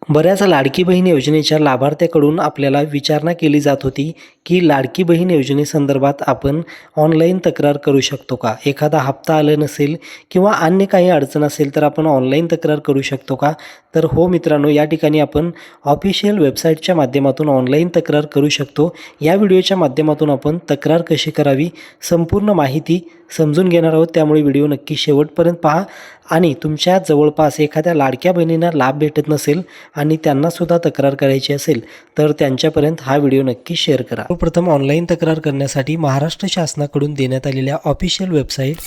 बऱ्याच लाडकी बहीण योजनेच्या लाभार्थ्याकडून आपल्याला विचारणा केली जात होती की लाडकी बहीण योजनेसंदर्भात आपण ऑनलाईन तक्रार करू शकतो का? एखादा हप्ता आला नसेल किंवा अन्य काही अडचण असेल तर आपण ऑनलाईन तक्रार करू शकतो का? तर हो मित्रांनो, या ठिकाणी आपण ऑफिशियल वेबसाईटच्या माध्यमातून ऑनलाईन तक्रार करू शकतो. या व्हिडिओच्या माध्यमातून आपण तक्रार कशी करावी संपूर्ण माहिती समजून घेणार आहोत. त्यामुळे व्हिडिओ नक्की शेवटपर्यंत पहा आणि तुमच्या जवळपास एखाद्या लाडक्या बहिणींना लाभ भेटत नसेल आणि त्यांनासुद्धा तक्रार करायची असेल तर त्यांच्यापर्यंत हा व्हिडिओ नक्की शेअर करा. सर्वप्रथम ऑनलाईन तक्रार करण्यासाठी महाराष्ट्र शासनाकडून देण्यात आलेल्या ऑफिशियल वेबसाईट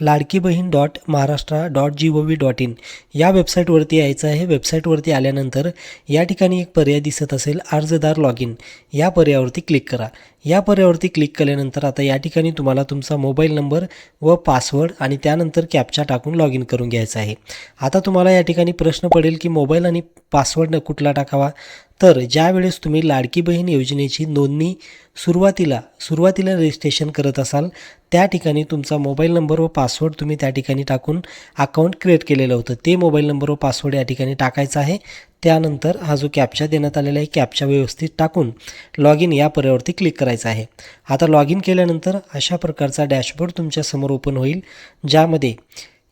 ladkibhin.maharashtra.gov.in या वेबसाईटवरती यायचं आहे. वेबसाईटवरती आल्यानंतर या ठिकाणी एक पर्याय दिसत असेल अर्जदार लॉग इन, या पर्यायावरती क्लिक करा. या पर्यायावरती क्लिक केल्यानंतर आता या ठिकाणी तुम्हाला तुमचा मोबाईल नंबर व पासवर्ड आणि त्यानंतर कॅप्चा टाकून लॉग इन करून घ्यायचं आहे. आता तुम्हाला या ठिकाणी प्रश्न पडेल की मोबाईल आणि पासवर्ड कुठला टाकावा. तर ज्या वेळेस तुम्ही लाडकी बहीण योजनेची नोंदणी सुरुवातीला रजिस्ट्रेशन करत असाल त्या ठिकाणी तुमचा मोबाईल नंबर व पासवर्ड तुम्ही त्या ठिकाणी टाकून अकाउंट क्रिएट केलेलं होतं ते मोबाईल नंबर व पासवर्ड या ठिकाणी टाकायचा आहे. त्यानंतर हा जो कॅप्चा देण्यात आलेला आहे कॅप्चा व्यवस्थित टाकून लॉग इन या पर्यायावरती क्लिक करायचं आहे. आता लॉग इन केल्यानंतर अशा प्रकारचा डॅशबोर्ड तुमच्यासमोर ओपन होईल, ज्यामध्ये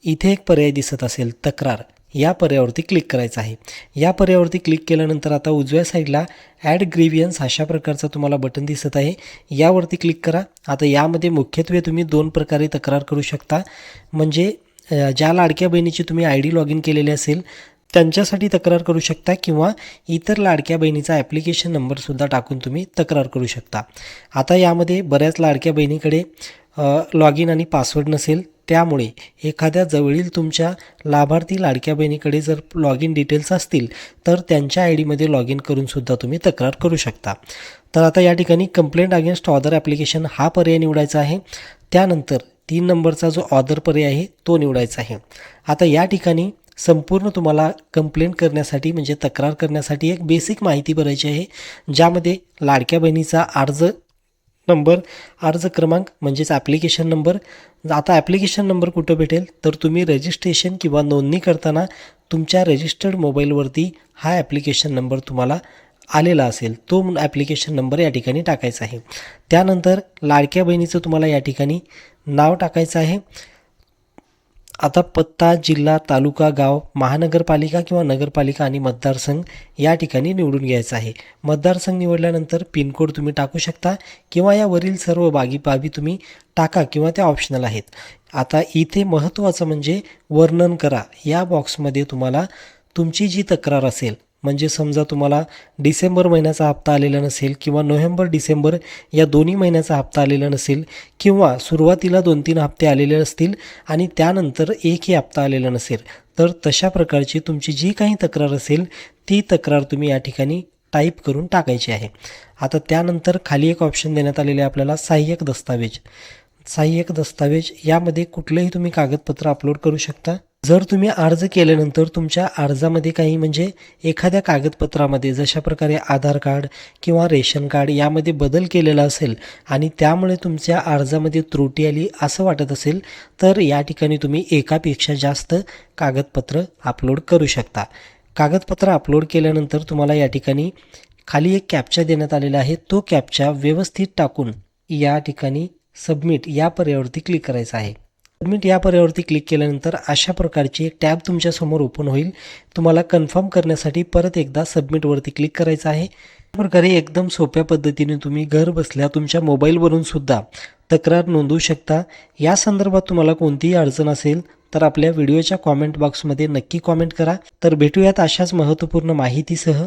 इथे एक पर्याय दिसत असेल तक्रार, या पर्यायावरती क्लिक करायचं आहे. या पर्यायावरती क्लिक केल्यानंतर आता उजव्या साईडला ॲड ग्रीव्हियन्स अशा प्रकारचा तुम्हाला बटन दिसत आहे, यावरती क्लिक करा. आता यामध्ये मुख्यत्वे तुम्ही दोन प्रकारे तक्रार करू शकता. म्हणजे ज्या लाडक्या बहिणीची तुम्ही ID लॉग इन केलेली असेल त्यांच्यासाठी तक्रार करू शकता किंवा इतर लाडक्या बहिणीचा ॲप्लिकेशन नंबरसुद्धा टाकून तुम्ही तक्रार करू शकता. आता यामध्ये बऱ्याच लाडक्या बहिणीकडे लॉग इन आणि पासवर्ड नसेल, त्यामुळे एखाद्या जवळील तुमच्या लाभार्थी लाडक्या बहिणीकडे जर लॉग इन डिटेल्स असतील तर त्यांच्या ID लॉग इन करूनसुद्धा तुम्ही तक्रार करू शकता. तर आता या ठिकाणी कंप्लेंट अगेन्स्ट ऑदर ॲप्लिकेशन हा पर्याय निवडायचा आहे. त्यानंतर 3 नंबरचा जो ऑदर पर्याय आहे तो निवडायचा आहे. आता या ठिकाणी संपूर्ण तुम्हाला कंप्लेंट करण्यासाठी म्हणजे तक्रार करण्यासाठी एक बेसिक माहिती भरायची आहे, ज्यामध्ये लाडक्या बहिणीचा अर्ज क्रमांक म्हणजेच ॲप्लिकेशन नंबर. आता ॲप्लिकेशन नंबर कुठं भेटेल तर तुम्ही रजिस्ट्रेशन किंवा नोंदणी करताना तुमच्या रजिस्टर्ड मोबाईलवरती हा ॲप्लिकेशन नंबर तुम्हाला आलेला असेल तो ॲप्लिकेशन नंबर या ठिकाणी टाकायचा आहे. त्यानंतर लाडक्या बहिणीचं तुम्हाला या ठिकाणी नाव टाकायचं आहे. आता पत्ता, जिल्हा, तालुका, गाव, महानगरपालिका किंवा नगरपालिका आणि मतदारसंघ या ठिकाणी निवडून घ्यायचा आहे. मतदारसंघ निवडल्यानंतर पिनकोड तुम्ही टाकू शकता किंवा यावरील सर्व बाबी तुम्ही टाका किंवा त्या ऑप्शनल आहेत. आता इथे महत्त्वाचं म्हणजे वर्णन करा या बॉक्समध्ये तुम्हाला तुमची जी तक्रार असेल, म्हणजे समजा तुम्हाला डिसेंबर महिन्याचा हप्ता आलेला नसेल किंवा नोव्हेंबर-डिसेंबर या दोन्ही महिन्याचा हप्ता आलेला नसेल किंवा सुरुवातीला 2-3 हप्ते आलेले असतील आणि त्यानंतर एकही हप्ता आलेला नसेल, तर तशा प्रकारची तुमची जी काही तक्रार असेल ती तक्रार तुम्ही या ठिकाणी टाईप करून टाकायची आहे. आता त्यानंतर खाली एक ऑप्शन देण्यात आलेले आहे आपल्याला सहाय्यक दस्तावेज यामध्ये कुठलंही तुम्ही कागदपत्र अपलोड करू शकता. जर तुम्ही अर्ज केल्यानंतर तुमच्या अर्जामध्ये काही म्हणजे एखाद्या कागदपत्रामध्ये जशा प्रकारे आधार कार्ड किंवा रेशन कार्ड यामध्ये बदल केलेला असेल आणि त्यामुळे तुमच्या अर्जामध्ये त्रुटी आली असं वाटत असेल तर या ठिकाणी तुम्ही एकापेक्षा जास्त कागदपत्र अपलोड करू शकता. कागदपत्र अपलोड केल्यानंतर तुम्हाला या ठिकाणी खाली एक कॅप्चा देण्यात आलेला आहे, तो कॅप्चा व्यवस्थित टाकून या ठिकाणी सबमिट या पर्यायावरती क्लिक करायचं आहे. सबमिट या पर्यायावरती क्लिक केल्यानंतर अशा प्रकारची एक टॅब तुमच्यासमोर ओपन होईल. तुम्हाला कन्फर्म करण्यासाठी परत एकदा सबमिटवरती क्लिक करायचं आहे. या प्रकारे एकदम सोप्या पद्धतीने तुम्ही घर बसल्या तुमच्या मोबाईलवरून सुद्धा तक्रार नोंदवू शकता. या संदर्भात तुम्हाला कोणतीही अडचण असेल तर आपल्या व्हिडिओच्या कॉमेंट बॉक्समध्ये नक्की कॉमेंट करा. तर भेटूयात अशाच महत्त्वपूर्ण माहितीसह.